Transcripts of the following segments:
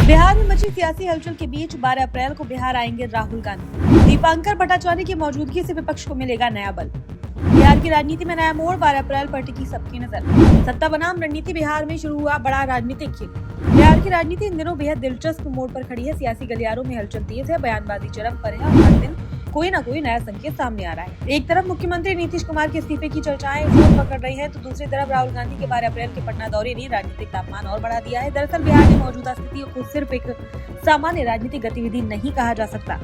बिहार में मची सियासी हलचल के बीच 12 अप्रैल को बिहार आएंगे राहुल गांधी। दीपांकर भट्टाचार्य की मौजूदगी से विपक्ष को मिलेगा नया बल। बिहार की राजनीति में नया मोड़, 12 अप्रैल पर टिकी सबकी नजर। सत्ता बनाम रणनीति, बिहार में शुरू हुआ बड़ा राजनीतिक खेल। बिहार की राजनीति इन दिनों बेहद दिलचस्प मोड़ पर खड़ी है। सियासी गलियारों में हलचल तेज है, बयानबाजी चरम पर है और हर दिन कोई न कोई नया संकेत सामने आ रहा है। एक तरफ मुख्यमंत्री नीतीश कुमार के इस्तीफे की चर्चाएं जोर पकड़ रही हैं, तो दूसरी तरफ राहुल गांधी के 12 अप्रैल के पटना दौरे ने राजनीतिक तापमान और बढ़ा दिया है। दरअसल बिहार की मौजूदा स्थितियों को सिर्फ एक सामान्य राजनीतिक गतिविधि नहीं कहा जा सकता।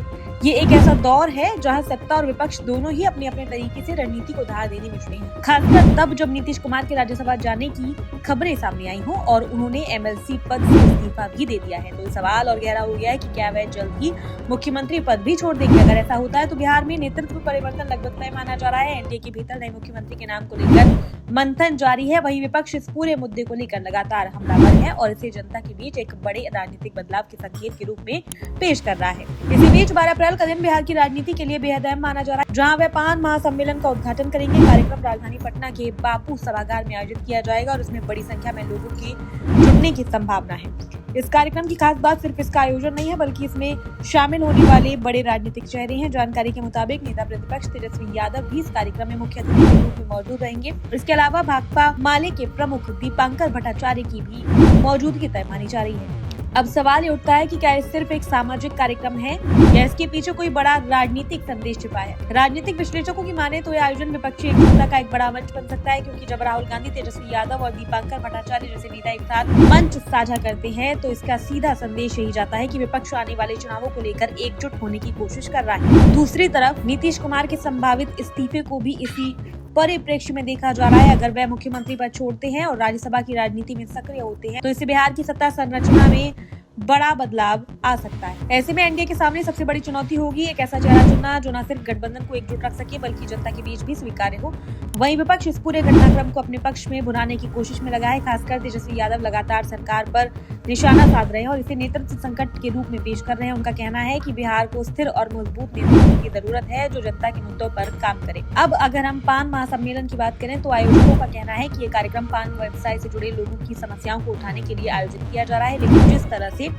ये एक ऐसा दौर है जहां सत्ता और विपक्ष दोनों ही अपने अपने तरीके से रणनीति को धार देने में जुटे हैं। खासकर तब जब नीतीश कुमार के राज्यसभा जाने की खबरें सामने आई हों और उन्होंने एमएलसी पद से इस्तीफा भी दे दिया है, तो सवाल और गहरा हो गया है कि क्या वह जल्द ही मुख्यमंत्री पद भी छोड़ देंगे। अगर ऐसा होता है तो बिहार में नेतृत्व परिवर्तन लगभग तय माना जा रहा है। एनडीए के भीतर नए मुख्यमंत्री के नाम को लेकर मंथन जारी है। वहीं विपक्ष इस पूरे मुद्दे को लेकर लगातार हमलावर है और इसे जनता के बीच एक बड़े राजनीतिक बदलाव के संकेत के रूप में पेश कर रहा है। इसी बीच 12 अप्रैल का दिन बिहार की राजनीति के लिए बेहद अहम माना जा रहा है, जहां वे पान महासम्मेलन का उद्घाटन करेंगे। कार्यक्रम राजधानी पटना के बापू सभागार में आयोजित किया जाएगा और इसमें बड़ी संख्या में लोगों के जुटने की संभावना है। इस कार्यक्रम की खास बात सिर्फ इसका आयोजन नहीं है, बल्कि इसमें शामिल होने वाले बड़े राजनीतिक चेहरे हैं। जानकारी के मुताबिक नेता प्रतिपक्ष तेजस्वी यादव भी इस कार्यक्रम में मुख्य अतिथि के रूप में मौजूद रहेंगे। इसके अलावा भाकपा माले के प्रमुख दीपांकर भट्टाचार्य की भी मौजूदगी तय मानी जा रही है। अब सवाल ये उठता है कि क्या ये सिर्फ एक सामाजिक कार्यक्रम है या इसके पीछे कोई बड़ा राजनीतिक संदेश छिपा है। राजनीतिक विश्लेषकों की माने तो यह आयोजन विपक्षी एकजुटता का एक बड़ा मंच बन सकता है, क्योंकि जब राहुल गांधी, तेजस्वी यादव और दीपांकर भट्टाचार्य जैसे नेता एक साथ मंच साझा करते हैं तो इसका सीधा संदेश यही जाता है कि विपक्ष आने वाले चुनावों को लेकर एकजुट होने की कोशिश कर रहा है। दूसरी तरफ नीतीश कुमार के संभावित इस्तीफे को भी इसी परिप्रेक्ष्य में देखा जा रहा है। अगर वह मुख्यमंत्री पद छोड़ते हैं और राज्यसभा की राजनीति में सक्रिय होते हैं तो इससे बिहार की सत्ता संरचना में बड़ा बदलाव आ सकता है। ऐसे में एनडीए के सामने सबसे बड़ी चुनौती होगी एक ऐसा चेहरा चुनना जो न सिर्फ गठबंधन को एकजुट रख सके बल्कि जनता के बीच भी स्वीकार्य हो। वहीं विपक्ष इस पूरे घटनाक्रम को अपने पक्ष में भुनाने की कोशिश में लगा है। खासकर तेजस्वी यादव लगातार सरकार पर निशाना साध रहे हैं और इसे नेतृत्व संकट के रूप में पेश कर रहे हैं। उनका कहना है कि बिहार को स्थिर और मजबूत नेतृत्व की जरूरत है जो जनता के मुद्दों पर काम करे। अब अगर हम पान महासम्मेलन की बात करें तो आयोजकों का कहना है कि ये कार्यक्रम पान व्यवसाय से जुड़े लोगों की समस्याओं को उठाने के लिए आयोजित किया जा रहा है, लेकिन जिस तरह से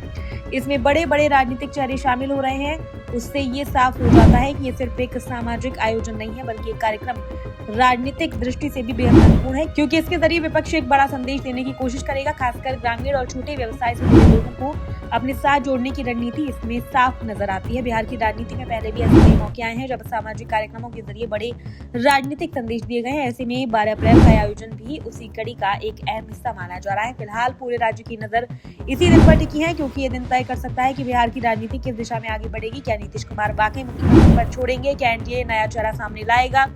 इसमें बड़े बड़े राजनीतिक चेहरे शामिल हो रहे हैं उससे ये साफ हो जाता है कि ये सिर्फ एक सामाजिक आयोजन नहीं है बल्कि एक कार्यक्रम राजनीतिक दृष्टि से भी बेहद महत्वपूर्ण है, क्योंकि इसके जरिए विपक्ष एक बड़ा संदेश देने की कोशिश करेगा। खासकर ग्रामीण और छोटे व्यवसाय से जुड़े लोगों को अपने साथ जोड़ने की रणनीति इसमें साफ नजर आती है। बिहार की राजनीति में पहले भी ऐसे कई मौके आए हैं जब सामाजिक कार्यक्रमों के जरिए बड़े राजनीतिक संदेश दिए गए हैं। ऐसे में 12 अप्रैल का आयोजन भी उसी कड़ी का एक अहम हिस्सा माना जा रहा है। फिलहाल पूरे राज्य की नजर इसी दिन पर टिकी है, क्योंकि ये दिन तय कर सकता है कि बिहार की राजनीति किस दिशा में आगे बढ़ेगी। क्या नीतीश कुमार वाकई मुख्यमंत्री पद छोड़ेंगे, क्या एनडीए नया चेहरा सामने लाएगा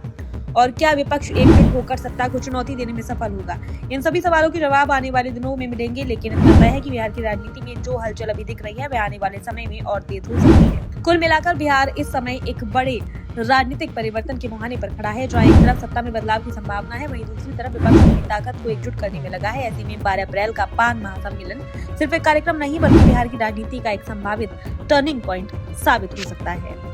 और क्या विपक्ष एकजुट होकर सत्ता को चुनौती देने में सफल होगा। इन सभी सवालों के जवाब आने वाले दिनों में मिलेंगे, लेकिन इतना तय है कि बिहार की राजनीति में जो हलचल अभी दिख रही है वह आने वाले समय में और तेज हो सकती है। कुल मिलाकर बिहार इस समय एक बड़े राजनीतिक परिवर्तन के मुहाने पर खड़ा है, जहाँ एक तरफ सत्ता में बदलाव की संभावना है, वहीं दूसरी तरफ विपक्ष अपनी ताकत को एकजुट करने में लगा है। ऐसे में 12 अप्रैल का पान महासम्मेलन सिर्फ एक कार्यक्रम नहीं बल्कि बिहार की राजनीति का एक संभावित टर्निंग पॉइंट साबित हो सकता है।